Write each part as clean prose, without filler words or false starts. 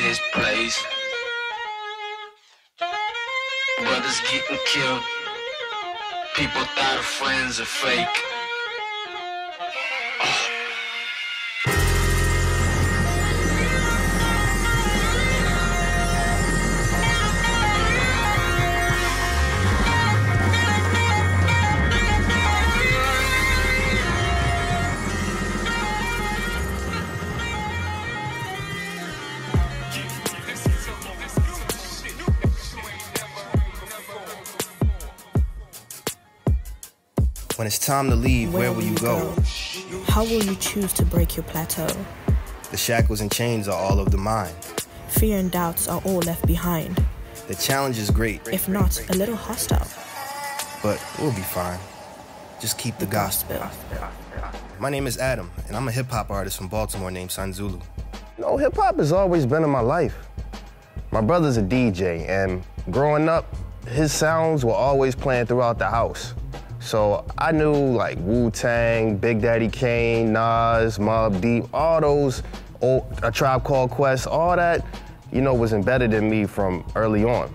this place. Brothers getting killed. People thought friends are fake. When it's time to leave, where will you go? How will you choose to break your plateau? The shackles and chains are all of the mind. Fear and doubts are all left behind. The challenge is great, if not a little hostile. but we'll be fine. Just keep the gospel. My name is Adam, and I'm a hip-hop artist from Baltimore named Zulu. Hip-hop has always been in my life. My brother's a DJ, and growing up, his sounds were always playing throughout the house. So I knew like Wu-Tang, Big Daddy Kane, Nas, Mobb Deep, all those, A Tribe Called Quest, all that, was embedded in me from early on.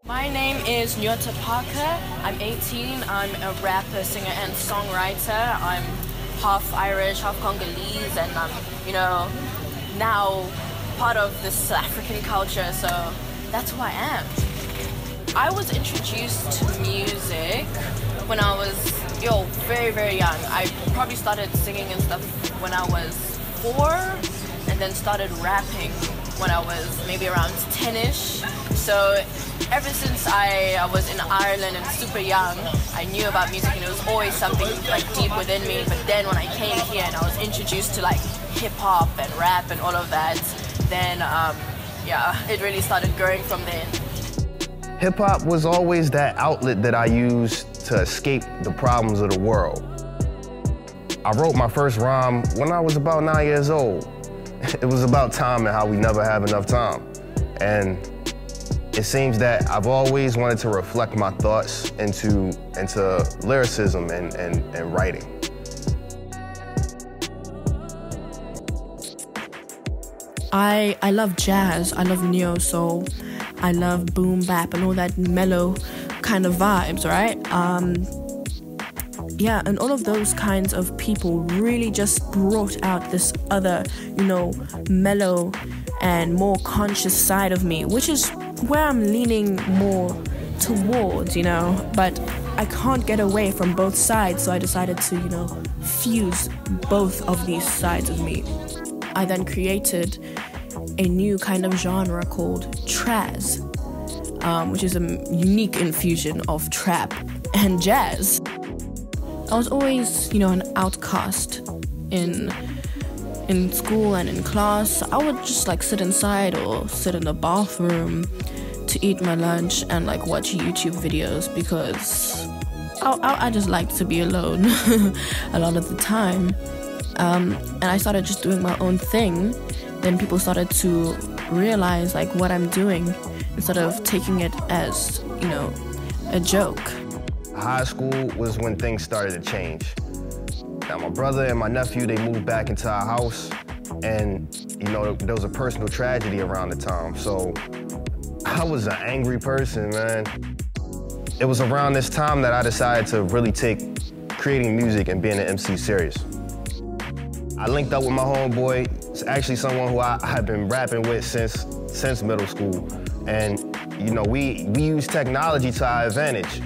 My name is Nyota. I'm 18. I'm a rapper, singer, and songwriter. I'm half Irish, half Congolese, and I'm, now part of this African culture, so that's who I am. I was introduced to music when I was, very, very young. I probably started singing and stuff when I was 4, and then started rapping when I was maybe around 10-ish. So ever since I was in Ireland and super young, I knew about music, and it was always something like deep within me. But then when I came here and I was introduced to like hip hop and rap and all of that, then it really started growing from there. Hip hop was always that outlet that I used to escape the problems of the world. I wrote my first rhyme when I was about 9 years old. It was about time and how we never have enough time. And it seems that I've always wanted to reflect my thoughts into lyricism and writing. I love jazz, I love neo-soul, I love boom bap and all that mellow kind of vibes, right? And all of those kinds of people really just brought out this other, mellow and more conscious side of me, which is where I'm leaning more towards, but I can't get away from both sides, so I decided to, fuse both of these sides of me. I then created a new kind of genre called Traz, which is a unique infusion of trap and jazz. I was always, an outcast in school and in class. I would just sit inside or sit in the bathroom to eat my lunch and watch YouTube videos because I just liked to be alone a lot of the time. And I started just doing my own thing. Then people started to realize what I'm doing instead of taking it as, a joke. High school was when things started to change. Now my brother and my nephew, they moved back into our house, and there was a personal tragedy around the time. So I was an angry person, man. It was around this time that I decided to really take creating music and being an MC serious. I linked up with my homeboy. It's actually someone who I have been rapping with since middle school. And we use technology to our advantage.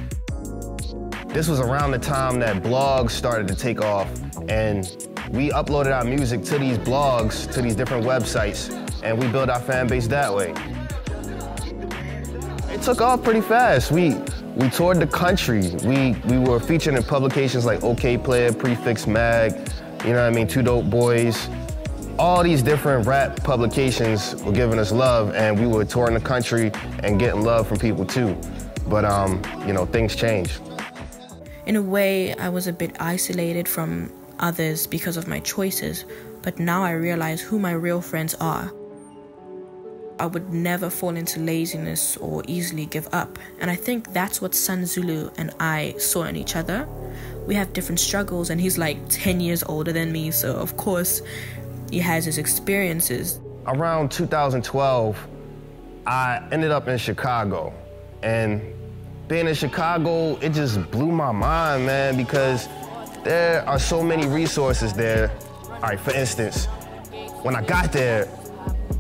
This was around the time that blogs started to take off, and we uploaded our music to these blogs, to these different websites, and we built our fan base that way. It took off pretty fast. We toured the country. We were featured in publications like OK Player, Prefix Mag, Two Dope Boys. All these different rap publications were giving us love, and we were touring the country and getting love from people too. But things changed. In a way, I was a bit isolated from others because of my choices, but now I realize who my real friends are. I would never fall into laziness or easily give up. And I think that's what Sun Zulu and I saw in each other. We have different struggles, and he's like 10 years older than me, so of course he has his experiences. Around 2012, I ended up in Chicago, and being in Chicago, it just blew my mind, man, because there are so many resources there. All right, for instance, when I got there,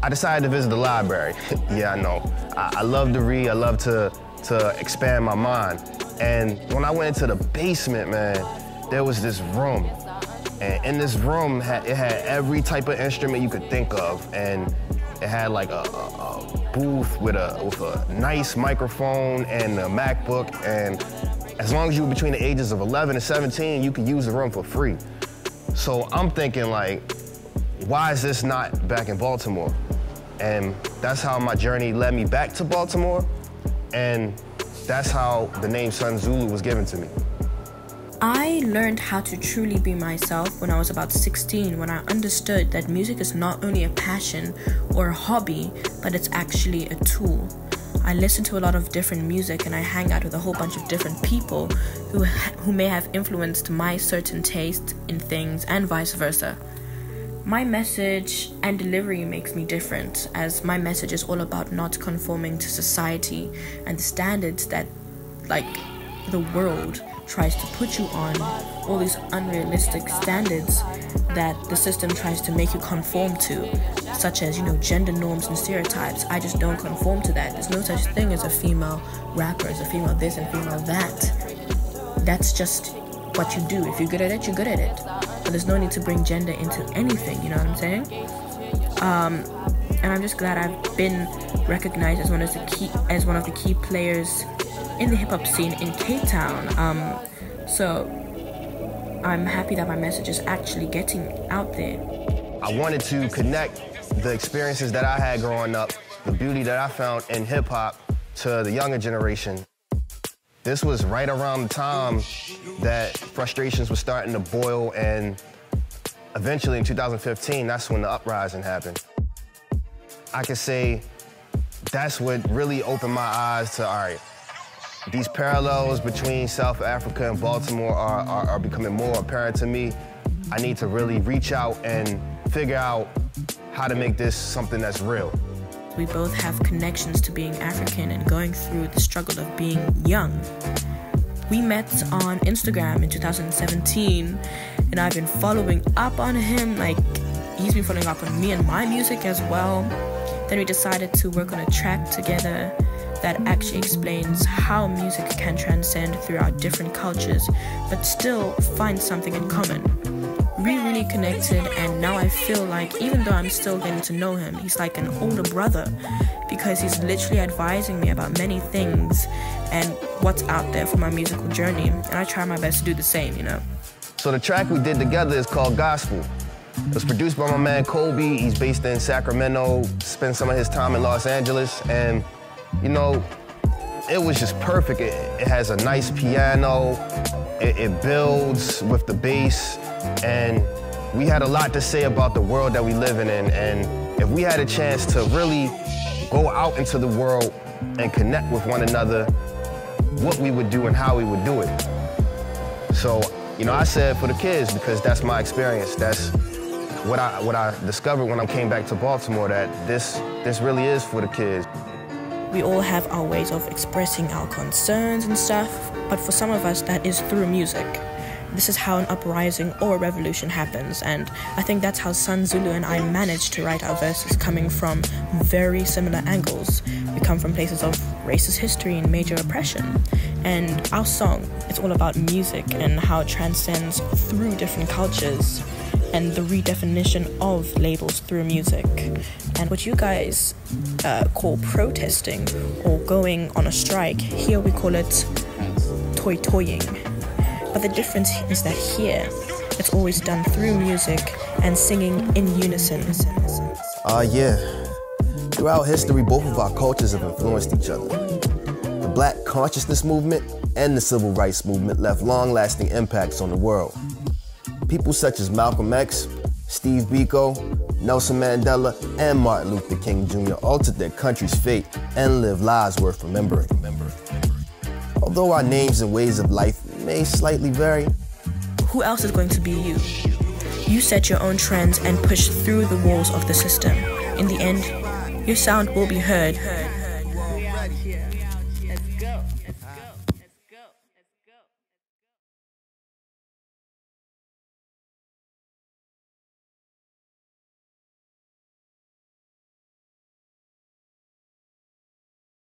I decided to visit the library. Yeah, I know. I love to read, I love to expand my mind. And when I went into the basement, man, there was this room. And in this room, it had every type of instrument you could think of. And it had like a booth with a nice microphone and a MacBook. And as long as you were between the ages of 11 and 17, you could use the room for free. So I'm thinking like, why is this not back in Baltimore? And that's how my journey led me back to Baltimore. And that's how the name Sun Zulu was given to me. I learned how to truly be myself when I was about 16, when I understood that music is not only a passion or a hobby, but it's actually a tool. I listen to a lot of different music, and I hang out with a whole bunch of different people who may have influenced my certain taste in things, and vice versa. My message and delivery makes me different, as my message is all about not conforming to society and the standards that, like, the world tries to put you on, all these unrealistic standards that the system tries to make you conform to, such as, gender norms and stereotypes. I just don't conform to that. There's no such thing as a female rapper, as a female this and female that. That's just what you do. If you're good at it, you're good at it. But there's no need to bring gender into anything, you know what I'm saying? And I'm just glad I've been recognized as one of the key players in the hip-hop scene in Cape Town. So I'm happy that my message is actually getting out there. I wanted to connect the experiences that I had growing up, the beauty that I found in hip-hop, to the younger generation. This was right around the time that frustrations were starting to boil, and eventually in 2015, that's when the uprising happened. I could say that's what really opened my eyes to, all right, these parallels between South Africa and Baltimore are becoming more apparent to me. I need to really reach out and figure out how to make this something that's real. We both have connections to being African and going through the struggle of being young. We met on Instagram in 2017, and I've been following up on him. Like, he's been following up on me and my music as well. Then we decided to work on a track together that actually explains how music can transcend throughout different cultures, but still find something in common. We really connected, and now I feel like, even though I'm still getting to know him, he's like an older brother, because he's literally advising me about many things and what's out there for my musical journey, and I try my best to do the same, So the track we did together is called Gahspill. It was produced by my man Kobe. He's based in Sacramento, spent some of his time in Los Angeles, and it was just perfect. It has a nice piano, it builds with the bass, and we had a lot to say about the world that we live in, and if we had a chance to really go out into the world and connect with one another, what we would do and how we would do it. So, I said for the kids, because that's my experience. That's what I discovered when I came back to Baltimore, that this really is for the kids. We all have our ways of expressing our concerns and stuff, but for some of us, that is through music. This is how an uprising or a revolution happens, and I think that's how Sun Zulu and I managed to write our verses, coming from very similar angles. We come from places of racist history and major oppression, and our song, it's all about music and how it transcends through different cultures and the redefinition of labels through music. And what you guys call protesting or going on a strike, here we call it toy-toying. But the difference is that here, it's always done through music and singing in unison. Yeah. Throughout history, both of our cultures have influenced each other. The Black consciousness movement and the Civil Rights movement left long-lasting impacts on the world. People such as Malcolm X, Steve Biko, Nelson Mandela and Martin Luther King Jr. altered their country's fate and lived lives worth remembering. Although our names and ways of life may slightly vary, who else is going to be you? You set your own trends and push through the walls of the system. In the end, your sound will be heard.